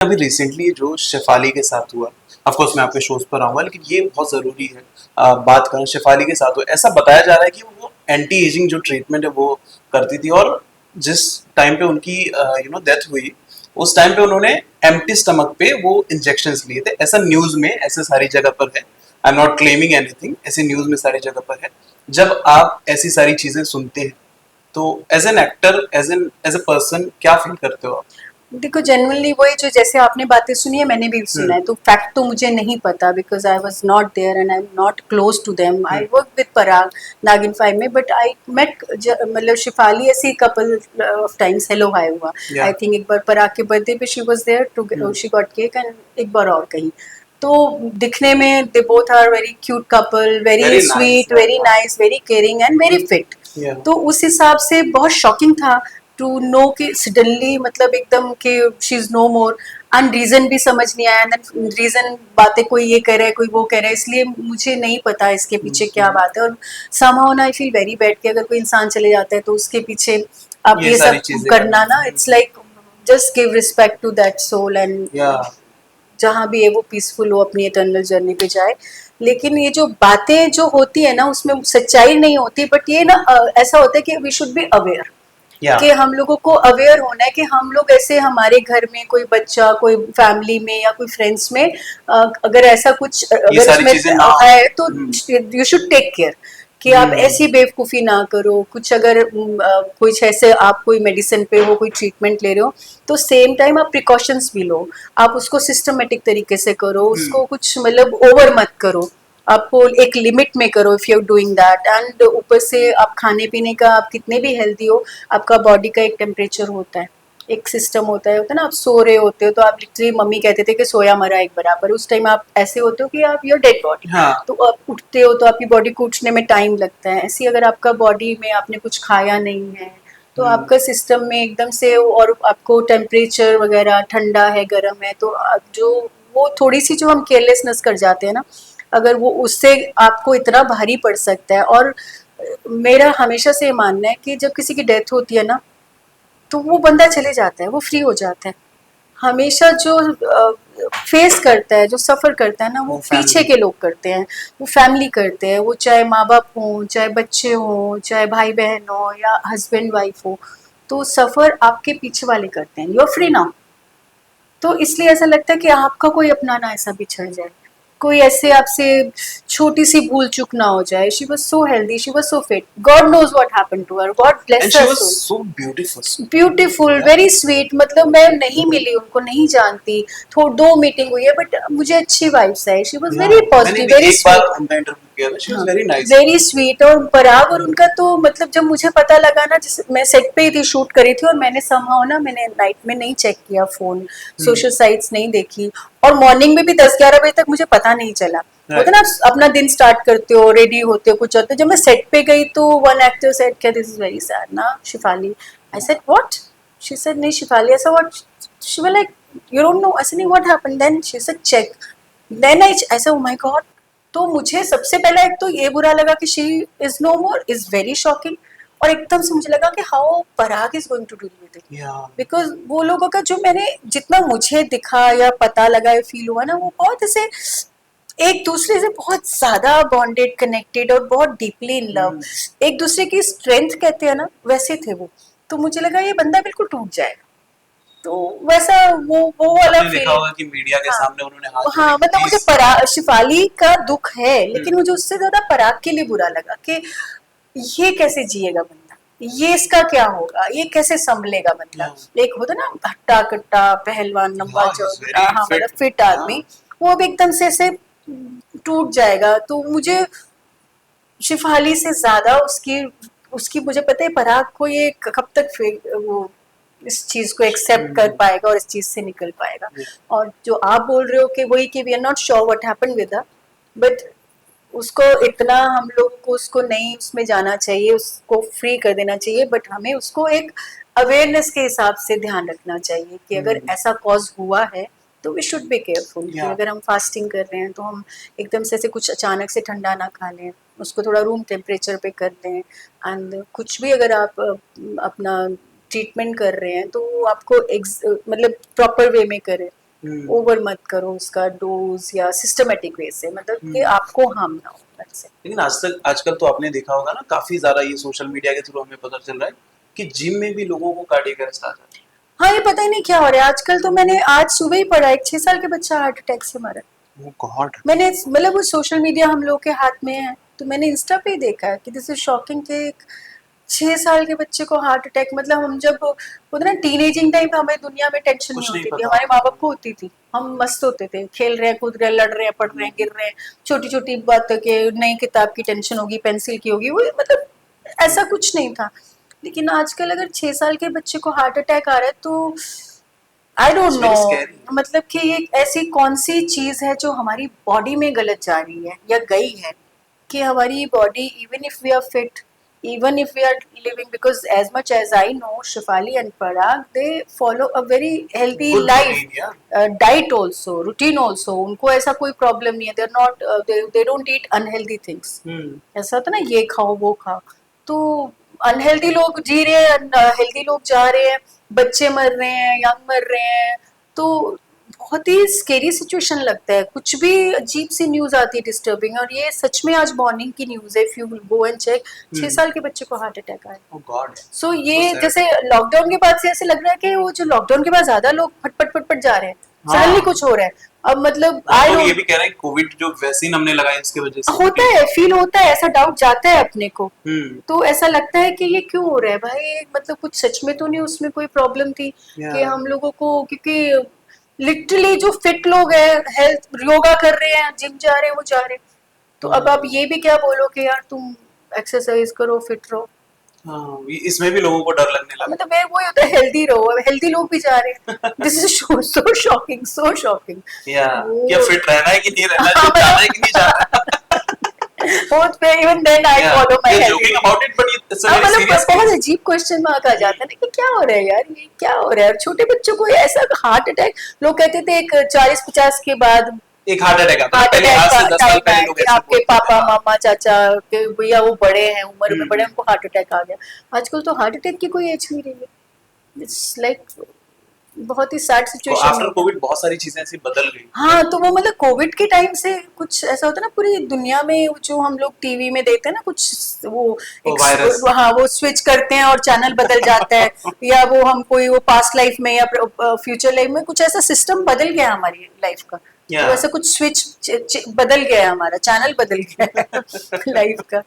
अभी रिसेंटली जो शेफाली के साथ हुआ, ऑफ कोर्स मैं आपके शोज पर आऊंगा, लेकिन ये बहुत जरूरी है बात करना। शेफाली के साथ हुआ, ऐसा बताया जा रहा है कि वो एंटी एजिंग जो ट्रीटमेंट है वो करती थी, और जिस टाइम पे उनकी डेथ हुई, उस टाइम पे उन्होंने एम्प्टी स्टमक पे वो इंजेक्शंस लिए थे। ऐसा न्यूज में ऐसे सारी जगह पर है, आई एम नॉट क्लेमिंग एनीथिंग, ऐसे न्यूज में सारी जगह पर है। जब आप ऐसी सारी चीजें सुनते हैं तो as an actor, as a person, क्या फील करते हो आप? देखो जनरली वही जो जैसे आपने बातें सुनी है मैंने भी सुना है, तो फैक्ट तो मुझे नहीं पता because I was not there and I am not close to them. I work with Parag Naagin 5 में, बट आई मेट मतलब शिफाली ऐसी couple of times hello hi हुआ। आई थिंक एक बार पराग के बर्थडे पे she was there too she got cake, and एक बार और कहीं। तो दिखने में they both are very cute couple, very sweet, very nice, very caring and very fit. तो उस हिसाब से बहुत शॉकिंग था टू नो कि सडनली मतलब एकदम कि she is no more, and reason भी समझ नहीं आया। रीजन बातें कोई ये कह रहा है कोई वो कह रहा है, इसलिए मुझे नहीं पता इसके पीछे क्या बात है। और somehow ना आई फील वेरी बैड कि अगर कोई इंसान चले जाता है तो उसके पीछे आप ये सब करना ना, it's like just give respect to that soul, and जहाँ भी है वो पीसफुल हो, अपनी इटर्नल जर्नी पे जाए। लेकिन ये जो बातें जो होती है ना उसमें सच्चाई नहीं होती, बट ये ना ऐसा होता है कि वी शुड बी अवेयर कि हम लोगों को अवेयर होना है कि हम लोग ऐसे हमारे घर में कोई बच्चा, कोई फैमिली में या कोई फ्रेंड्स में अगर ऐसा कुछ अगर उसमें है तो यू शुड टेक केयर कि आप ऐसी बेवकूफ़ी ना करो। कुछ अगर कुछ ऐसे आप कोई मेडिसिन पे हो, कोई ट्रीटमेंट ले रहे हो, तो सेम टाइम आप प्रिकॉशंस भी लो। आप उसको सिस्टमेटिक तरीके से करो, उसको कुछ मतलब ओवर मत करो, आपको एक लिमिट में करो if you are doing that. And ऊपर से आप खाने पीने का, आप कितने भी हेल्दी हो, आपका बॉडी का एक टेम्परेचर होता है, एक सिस्टम होता है ना। आप सो रहे होते हो तो आप लिटरली, मम्मी कहते थे कि सोया मरा एक बराबर, उस टाइम आप ऐसे होते हो कि आप योर डेड बॉडी। तो आप उठते हो तो आपकी बॉडी को उठने में टाइम लगता है। ऐसे अगर आपका बॉडी में आपने कुछ खाया नहीं है तो आपका सिस्टम में एकदम से, और आपको टेम्परेचर वगैरह ठंडा है गर्म है, तो जो वो थोड़ी सी जो हम केयरलेसनेस कर जाते हैं ना, अगर वो उससे आपको इतना भारी पड़ सकता है। और मेरा हमेशा से ये मानना है कि जब किसी की डेथ होती है ना, तो वो बंदा चले जाता है, वो फ्री हो जाता है। हमेशा जो फेस करता है, जो सफ़र करता है ना, वो पीछे के लोग करते हैं, वो फैमिली करते हैं, वो चाहे माँ बाप हों, चाहे बच्चे हों, चाहे भाई बहन हो या हस्बैंड वाइफ हो, तो सफ़र आपके पीछे वाले करते हैं। You are free now. तो इसलिए ऐसा लगता है कि आपका कोई अपना ना ऐसा बिछड़ जाए, कोई ऐसे आपसे छोटी सी भूल चूक ना हो जाए। She was so healthy, she was so fit, God knows what happened to her, God bless her soul. So beautiful, beautiful, very sweet. मतलब मैं नहीं मिली उनको, नहीं जानती, थोड़ी दो मीटिंग हुई है, बट मुझे अच्छी vibes I. She was very positive, very sweet, very sweet. और पराग और उनका तो मतलब जब मुझे पता लगा ना, जैसे मैं सेट पे ही थी, शूट करी थी, और मैंने समहाउ ना, मैंने नाइट में नहीं चेक किया फोन, सोशल साइट्स नहीं देखी, और मॉर्निंग में भी 10-11 बजे तक मुझे पता नहीं चला। होता ना, अपना दिन स्टार्ट करते हो, रेडी होते हो, कुछ होते हो। जब मैं सेट पे गई तो वन एक्टर सेड क्या दिस इज वेरी सैड ना Shifali. I said what? She said नहीं शिफाली, ऐसा what? She was like you don't know, ऐसा नहीं, what happened? Then she said check. Then I ऐसा, ओ माय गॉड। तो मुझे सबसे पहला एक तो ये बुरा लगा कि she is no more, is very shocking. और एकदम से मुझे लगा कि how Parag is going to deal with it, because वो लोगों का जो मैंने जितना मुझे दिखा या पता लगा या फील हुआ ना, वो बहुत ऐसे एक दूसरे से बहुत ज्यादा बॉन्डेड, कनेक्टेड और बहुत डीपली इन लव, एक दूसरे की स्ट्रेंथ कहते हैं ना, वैसे थे वो। तो मुझे लगा ये बंदा बिल्कुल टूट जाएगा। तो वैसा वो वाला फील होगा कि मीडिया के सामने उन्होंने हाथ जोड़े। हाँ, मतलब मुझे शिफाली का दुख है, लेकिन मुझे उससे ज्यादा पराग के लिए बुरा लगा कि ये कैसे जिएगा बंदा, ये इसका क्या होगा, ये कैसे संभलेगा बंदा। एक होता ना हट्टा कट्टा पहलवान लंबा चौड़ा, हाँ मतलब फिट आदमी, वो अब एकदम से ऐसे टूट जाएगा। तो मुझे शिफाली से ज्यादा उसकी उसकी मुझे पता है पराग को ये कब तक वो इस चीज को एक्सेप्ट कर पाएगा और इस चीज से निकल पाएगा। और जो आप बोल रहे हो कि वही कि we are not sure what happened with her, but उसको इतना हम लोग को उसको नहीं उसमें जाना चाहिए, उसको फ्री कर देना चाहिए। बट हमें उसको एक अवेयरनेस के हिसाब से ध्यान रखना चाहिए कि अगर ऐसा कॉज हुआ है तो वी शुड बी केयरफुल कि अगर हम फास्टिंग कर रहे हैं तो हम एकदम से कुछ अचानक से ठंडा ना खा लें, उसको थोड़ा रूम टेम्परेचर पे कर दें। एंड कुछ भी अगर आप अपना ट्रीटमेंट कर रहे हैं तो आपको मतलब प्रॉपर वे में करें, ओवर मत करो उसका डोज या सिस्टमेटिक वे से, मतलब कि आपको हार्म ना हो। That's it. लेकिन आजकल तो आपने देखा होगा ना, काफी ज्यादा ये सोशल मीडिया के थ्रू हमें पता चल रहा है कि जिम में भी लोगों को कार्डियक अरेस्ट आ जाता हाँ, ये पता ही नहीं क्या हो रहा है आजकल। तो मैंने आज सुबह ही पढ़ा, एक 6 साल के बच्चा हार्ट अटैक से मरा। है। ओह गॉड। मैंने मतलब वो सोशल मीडिया हम लोग के हाथ में है, तो मैंने इंस्टा पे ही देखा है कि दिस इज शॉकिंग कि एक 6 साल के बच्चे को हार्ट अटैक। मतलब हम जब होता ना टीनेजिंग टाइम, हमें दुनिया में टेंशन नहीं कुछ नहीं होती थी, पता। हमारे माँ बाप को होती थी। हम मस्त होते थे, खेल रहे हैं, कूद रहे हैं, लड़ रहे हैं, पढ़ रहे हैं, गिर रहे हैं, छोटी छोटी बातों के, नई किताब की टेंशन होगी, पेंसिल की होगी, वो मतलब ऐसा कुछ नहीं था। लेकिन आजकल अगर 6 साल के बच्चे को हार्ट अटैक आ रहा है तो I don't it's no, very scary. मतलब कि ये ऐसी कौन सी चीज है जो हमारी बॉडी में गलत जा रही है या गई है कि हमारी body, even if we are fit, even if we are living, because as much as I know, Shefali and Parag, they follow a very healthy good life, routine यार। diet also, routine also, उनको ऐसा कोई problem नहीं है, they're not, they don't eat unhealthy things। ऐसा होता ना, ये खाओ वो खाओ, तो अनहेल्दी लोग जी रहे हैं, हेल्दी लोग जा रहे हैं, बच्चे मर रहे हैं, यंग मर रहे हैं, तो बहुत ही स्केरी सिचुएशन लगता है। कुछ भी अजीब सी न्यूज आती है डिस्टर्बिंग, और ये सच में आज मॉर्निंग की न्यूज है, if you go and check, 6 साल के बच्चे को हार्ट अटैक आया। ओह गॉड। सो ये जैसे लॉकडाउन के बाद से ऐसे लग रहा है कि वो जो लॉकडाउन के बाद ज्यादा लोग फटफट फटफट जा रहे हैं, सडनली कुछ हो रहा है। अब मतलब आई लोग ये भी कह रहे हैं कोविड जो वैक्सीन हमने लगाई उसकी वजह से होता है, फील होता है, ऐसा डाउट जाता है अपने को। हम्म। तो ऐसा लगता है कि ये क्यों हो रहा है भाई, मतलब कुछ सच में तो नहीं उसमें कोई प्रॉब्लम थी कि हम लोगों को, क्योंकि लिटरली जो फिट लोग हैं, हेल्थ योगा कर रहे हैं, जिम जा रहे हैं, वो जा रहे हैं, तो अब आप ये भी क्या बोलो कि यार तुम एक्सरसाइज करो, फिट रहो। हाँ, इसमें भी लोगों को डर लगने लगा। मतलब मैं वही होता है, हेल्दी रहो, हेल्दी लोग भी जा रहे हैं। This is so shocking, so shocking. या क्या फिट रहना है कि नहीं रहना है, जिम जाना है कि नहीं जाना है। बहुत पे even then I follow my health. Joking about it, but it's a very मतलब सीरियस बहुत अजीब क्वेश्चन मार्क आ जाता है ना कि क्या हो रहा है यार, ये क्या हो रहा है। छोटे बच्चों को ऐसा हार्ट अटैक, लोग कहते थे एक 40-50 के बाद एक हार्ट अटैक आता है। हार्ट पहले अटैक आज का से 10 साल टाइम पहले है लोग कि ऐसे आपके बोलते थे। पापा हाँ। मामा चाचा के भैया वो बड़े हैं, उम्र में बड़े, हम्म। उनको हार्ट अटैक आ गया। आजकल तो हार्ट अटैक की कोई एज नहीं रही है। इट्स लाइक बहुत ही सैड सिचुएशन आफ्टर है। कोविड बहुत सारी चीजें ऐसी बदल गई। हाँ, तो वो मतलब कोविड के टाइम से कुछ ऐसा होता है ना, पूरी दुनिया में जो हम लोग टीवी में देखते हैं ना, कुछ वो वो वायरस। हाँ, वो स्विच करते हैं और चैनल बदल जाता है, या वो हम कोई वो पास्ट लाइफ में या फ्यूचर लाइफ में कुछ ऐसा सिस्टम बदल गया हमारी लाइफ का। तो ऐसा कुछ स्विच बदल गया है, हमारा चैनल बदल गया है लाइफ का।